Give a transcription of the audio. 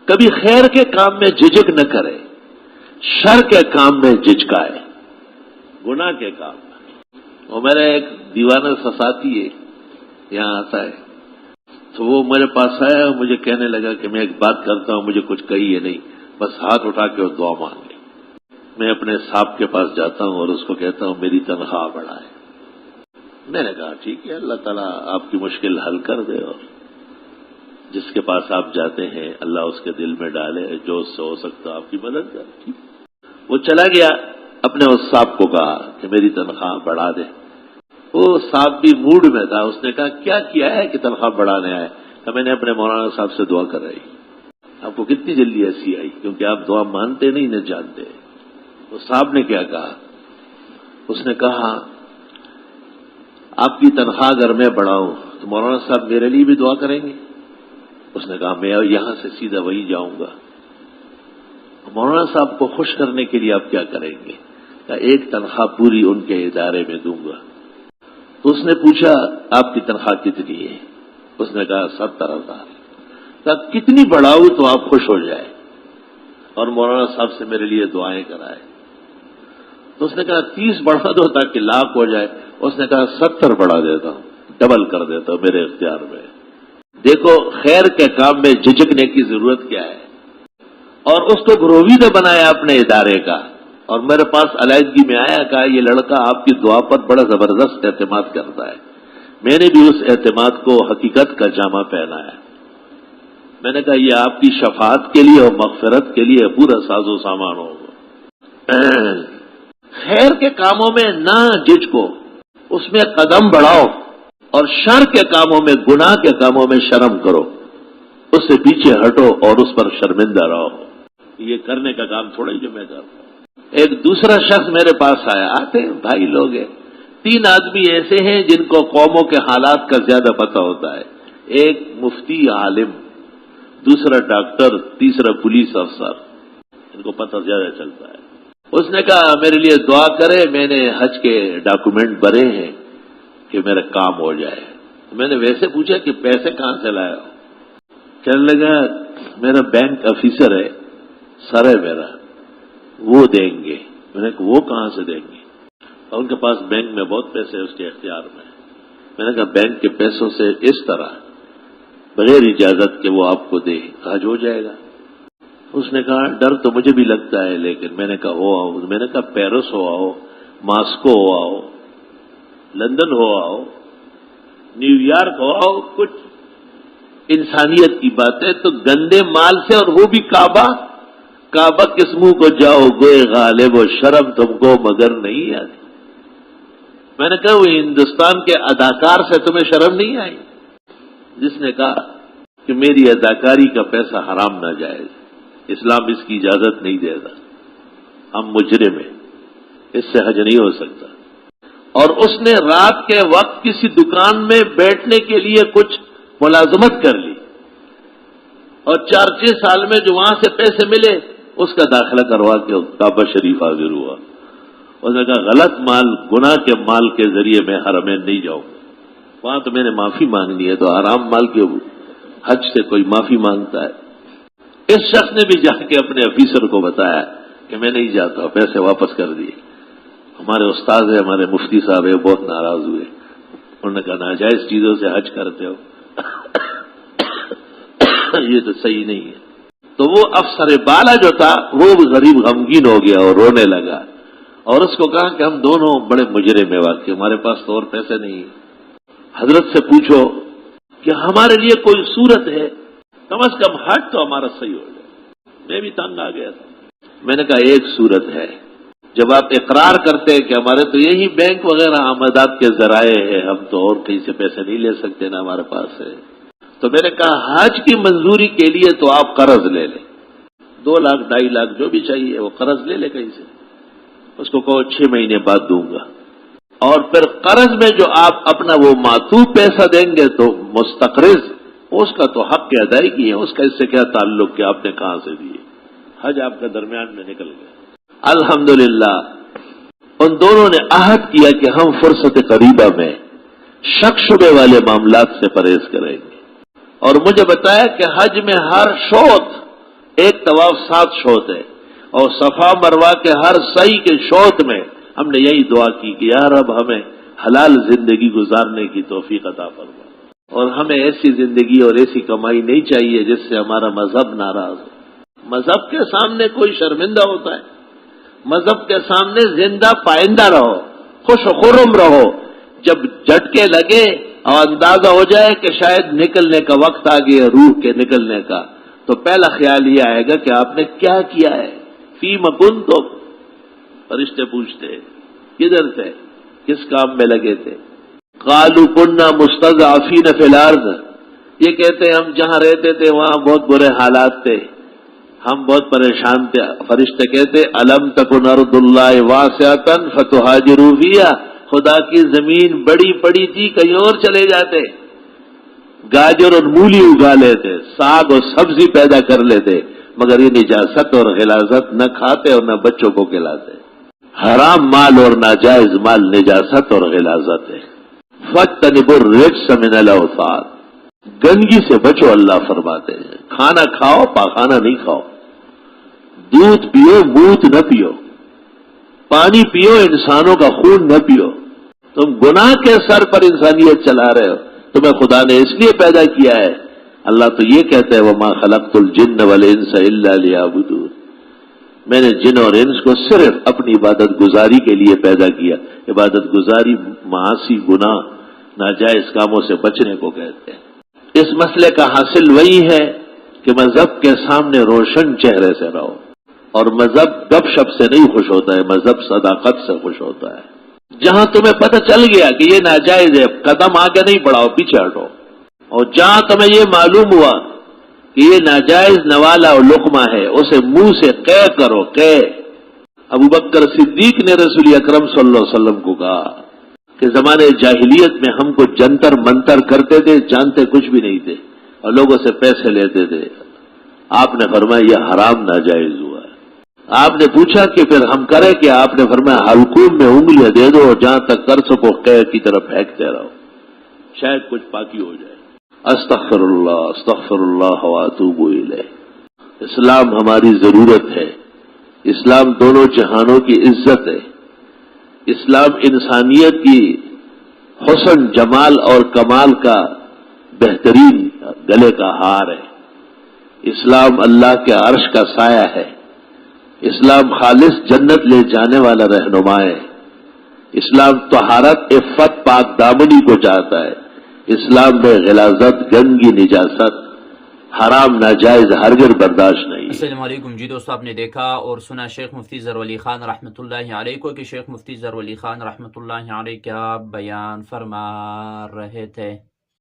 کبھی خیر کے کام میں جھجک نہ کرے، شر کے کام میں جھجکائے، گناہ کے کام میں۔ وہ میرا ایک دیوانہ ساتھی ہے، یہاں آتا ہے، تو وہ میرے پاس آیا اور مجھے کہنے لگا کہ میں ایک بات کرتا ہوں، مجھے کچھ کہیے نہیں، بس ہاتھ اٹھا کے اور دعا مانگ لے۔ میں اپنے صاحب کے پاس جاتا ہوں اور اس کو کہتا ہوں میری تنخواہ بڑھائے۔ میں نے کہا ٹھیک ہے، اللہ تعالیٰ آپ کی مشکل حل کر دے، اور جس کے پاس آپ جاتے ہیں اللہ اس کے دل میں ڈالے جو اس سے ہو سکتا آپ کی مدد کرے۔ وہ چلا گیا، اپنے اس صاحب کو کہا کہ میری تنخواہ بڑھا دے۔ وہ صاحب بھی موڈ میں تھا، اس نے کہا کیا ہے کہ تنخواہ بڑھانے آئے؟ کہ میں نے اپنے مولانا صاحب سے دعا کرائی۔ آپ کو کتنی جلدی ایسی آئی؟ کیونکہ آپ دعا مانتے نہیں، نہ جانتے۔ وہ صاحب نے کیا کہا؟ اس نے کہا آپ کی تنخواہ اگر میں بڑھاؤں تو مولانا صاحب میرے لیے بھی دعا کریں گے؟ اس نے کہا میں یہاں سے سیدھا وہیں جاؤں گا۔ مولانا صاحب کو خوش کرنے کے لیے آپ کیا کریں گے؟ کہ ایک تنخواہ پوری ان کے ادارے میں دوں گا۔ تو اس نے پوچھا آپ کی تنخواہ کتنی ہے؟ اس نے کہا 70,000۔ کہا کتنی بڑھاؤں تو آپ خوش ہو جائے اور مولانا صاحب سے میرے لیے دعائیں کرائے؟ تو اس نے کہا 30 بڑھا دو تاکہ لاکھ ہو جائے۔ اس نے کہا 70 بڑھا دیتا ہوں، ڈبل کر دیتا ہوں، میرے اختیار میں۔ دیکھو خیر کے کام میں جھجکنے کی ضرورت کیا ہے؟ اور اس کو گرویدہ بنایا اپنے ادارے کا، اور میرے پاس علیحدگی میں آیا، کہا یہ لڑکا آپ کی دعا پر بڑا زبردست اعتماد کرتا ہے۔ میں نے بھی اس اعتماد کو حقیقت کا جامہ پہنایا۔ میں نے کہا یہ آپ کی شفاعت کے لیے اور مغفرت کے لیے پورا ساز و سامان ہوگا۔ خیر کے کاموں میں نہ جھجکو، اس میں قدم بڑھاؤ، اور شر کے کاموں میں، گناہ کے کاموں میں شرم کرو، اس سے پیچھے ہٹو اور اس پر شرمندہ رہو۔ یہ کرنے کا کام تھوڑا ہی جو میں کرتا ہوں۔ ایک دوسرا شخص میرے پاس آیا، آتے ہیں بھائی لوگ ہیں، 3 آدمی ایسے ہیں جن کو قوموں کے حالات کا زیادہ پتہ ہوتا ہے، ایک مفتی عالم، دوسرا ڈاکٹر، تیسرا پولیس افسر، ان کو پتہ زیادہ چلتا ہے۔ اس نے کہا میرے لیے دعا کرے، میں نے حج کے ڈاکومنٹ بھرے ہیں کہ میرا کام ہو جائے۔ میں نے ویسے پوچھا کہ پیسے کہاں سے لائے ہو؟ کہنے لگا میرا بینک آفیسر ہے، سر ہے میرا، وہ دیں گے۔ میں نے کہا وہ کہاں سے دیں گے؟ اور ان کے پاس بینک میں بہت پیسے ہیں، اس کے اختیار میں۔ میں نے کہا بینک کے پیسوں سے اس طرح بغیر اجازت کہ وہ آپ کو دے حج ہو جائے گا؟ اس نے کہا ڈر تو مجھے بھی لگتا ہے، لیکن میں نے کہا ہو آؤ۔ میں نے کہا پیرس ہو آؤ، ماسکو ہو آؤ، لندن ہو آؤ، نیو یارک ہو آؤ، کچھ انسانیت کی بات ہے۔ تو گندے مال سے، اور وہ بھی کعبہ کس منہ کو جاؤ گوئے غالب، و شرم تم کو مگر نہیں آتی۔ میں نے کہا وہ ہندوستان کے اداکار سے تمہیں شرم نہیں آئی؟ جس نے کہا کہ میری اداکاری کا پیسہ حرام نہ جائے، اسلام اس کی اجازت نہیں دے گا، ہم مجرم ہیں، اس سے حج نہیں ہو سکتا۔ اور اس نے رات کے وقت کسی دکان میں بیٹھنے کے لیے کچھ ملازمت کر لی، اور 4-6 سال میں جو وہاں سے پیسے ملے اس کا داخلہ کروا کے کعبہ شریف حاضر ہوا۔ اس نے کہا غلط مال، گناہ کے مال کے ذریعے میں حرمین نہیں جاؤں، وہاں تو میں نے معافی مانگنی ہے، تو حرام مال کے حج سے کوئی معافی مانگتا ہے؟ اس شخص نے بھی جا کے اپنے آفیسر کو بتایا کہ میں نہیں جاتا، پیسے واپس کر دیے۔ ہمارے استاد ہیں، ہمارے مفتی صاحب ہیں، بہت ناراض ہوئے۔ انہوں نے کہا ناجائز چیزوں سے حج کرتے ہو، یہ تو صحیح نہیں ہے۔ تو وہ افسر بالا جو تھا وہ غریب غمگین ہو گیا اور رونے لگا، اور اس کو کہا کہ ہم دونوں بڑے مجرم ہیں، واقعی ہمارے پاس تو اور پیسے نہیں ہیں۔ حضرت سے پوچھو کہ ہمارے لیے کوئی صورت ہے، کم از کم حج تو ہمارا صحیح ہو جائے۔ میں بھی تنگ آ گیا تھا۔ میں نے کہا ایک صورت ہے، جب آپ اقرار کرتے ہیں کہ ہمارے تو یہی بینک وغیرہ آمدات کے ذرائع ہیں، ہم تو اور کہیں سے پیسے نہیں لے سکتے، نہ ہمارے پاس ہے، تو میں نے کہا حج کی منظوری کے لیے تو آپ قرض لے لیں، 2 لاکھ 2.5 لاکھ جو بھی چاہیے وہ قرض لے لے کہیں سے، اس کو کہو 6 مہینے بعد دوں گا، اور پھر قرض میں جو آپ اپنا وہ معطوف پیسہ دیں گے تو مستقرض، اس کا تو حق کی ادائیگی ہے، اس کا اس سے کیا تعلق کہ آپ نے کہاں سے دیے، حج آپ کا درمیان میں نکل گیا۔ الحمدللہ ان دونوں نے عہد کیا کہ ہم فرصت قریبہ میں شک شبے والے معاملات سے پرہیز کریں گے، اور مجھے بتایا کہ حج میں ہر شوط ایک طواف 7 شوط ہے، اور صفا مروہ کے ہر سعی کے شوط میں ہم نے یہی دعا کی کہ یا رب ہمیں حلال زندگی گزارنے کی توفیق عطا فرما، اور ہمیں ایسی زندگی اور ایسی کمائی نہیں چاہیے جس سے ہمارا مذہب ناراض ہو۔ مذہب کے سامنے کوئی شرمندہ ہوتا ہے؟ مذہب کے سامنے زندہ پائندہ رہو، خوش و خرم رہو۔ جب جھٹکے لگے اور اندازہ ہو جائے کہ شاید نکلنے کا وقت آ گیا روح کے نکلنے کا، تو پہلا خیال یہ آئے گا کہ آپ نے کیا کیا ہے۔ فیم کنتم، فرشتے پوچھتے کدھر تھے، کس کام میں لگے تھے؟ قالوا كنا مستضعفين في الارض، یہ کہتے ہیں ہم جہاں رہتے تھے وہاں بہت برے حالات تھے، ہم بہت پریشان تھے۔ فرشتے کہتے الم تکن ارض اللہ واسعۃ فتہاجروا فیہا، خدا کی زمین بڑی پڑی تھی، کہیں اور چلے جاتے، گاجر اور مولی اگا لیتے، ساگ اور سبزی پیدا کر لیتے، مگر یہ نجاست اور غلاظت نہ کھاتے اور نہ بچوں کو کھلاتے۔ حرام مال اور ناجائز مال نجاست اور غلاظت ہے۔ فاجتنبوا الرجس من الاوثان، گندگی سے بچو، اللہ فرماتے ہیں۔ کھانا کھاؤ، پاخانہ نہیں کھاؤ، دودھ پیو، موت نہ پیو، پانی پیو، انسانوں کا خون نہ پیو۔ تم گناہ کے سر پر انسانیت چلا رہے ہو، تمہیں خدا نے اس لیے پیدا کیا ہے۔ اللہ تو یہ کہتے ہیں وما خلقت الجن والانس الا لیعبدون، میں نے جن اور انس کو صرف اپنی عبادت گزاری کے لیے پیدا کیا۔ عبادت گزاری معاصی، گناہ، ناجائز کاموں سے بچنے کو کہتے ہیں۔ اس مسئلے کا حاصل وہی ہے کہ مذہب کے سامنے روشن چہرے سے رہو، اور مذہب گپ شپ سے نہیں خوش ہوتا ہے، مذہب صداقت سے خوش ہوتا ہے۔ جہاں تمہیں پتہ چل گیا کہ یہ ناجائز ہے، قدم آگے نہیں بڑھاؤ، پیچھے ہٹو، اور جہاں تمہیں یہ معلوم ہوا کہ یہ ناجائز نوالا اور لقمہ ہے، اسے منہ سے قے کرو، قے۔ ابو بکر صدیق نے رسول اکرم صلی اللہ علیہ وسلم کو کہا کہ زمانے جاہلیت میں ہم کو جنتر منتر کرتے تھے، جانتے کچھ بھی نہیں تھے، اور لوگوں سے پیسے لیتے تھے۔ آپ نے فرمایا یہ حرام ناجائز ہوا ہے۔ آپ نے پوچھا کہ پھر ہم کریں کیا؟ آپ نے فرمایا حلقوم میں انگلیاں دے دو، اور جہاں تک کر سکو قے کی طرف پھینکتے رہو، شاید کچھ پاکی ہو جائے۔ استغفر اللہ واتوب الیہ۔ اسلام ہماری ضرورت ہے، اسلام دونوں جہانوں کی عزت ہے، اسلام انسانیت کی حسن، جمال اور کمال کا بہترین گلے کا ہار ہے، اسلام اللہ کے عرش کا سایہ ہے، اسلام خالص جنت لے جانے والا رہنما ہے، اسلام طہارت، عفت، پاک دامنی کو چاہتا ہے، اسلام میں غلاظت، گندگی، نجاست، حرام، ناجائز ہرگز برداشت نہیں۔ السلام علیکم جی دوستو، آپ نے دیکھا اور سنا شیخ مفتی ظہور علی خان رحمۃ اللہ علیہ کو کہ شیخ مفتی ظہور علی خان رحمۃ اللہ علیہ کیا بیان فرما رہے تھے۔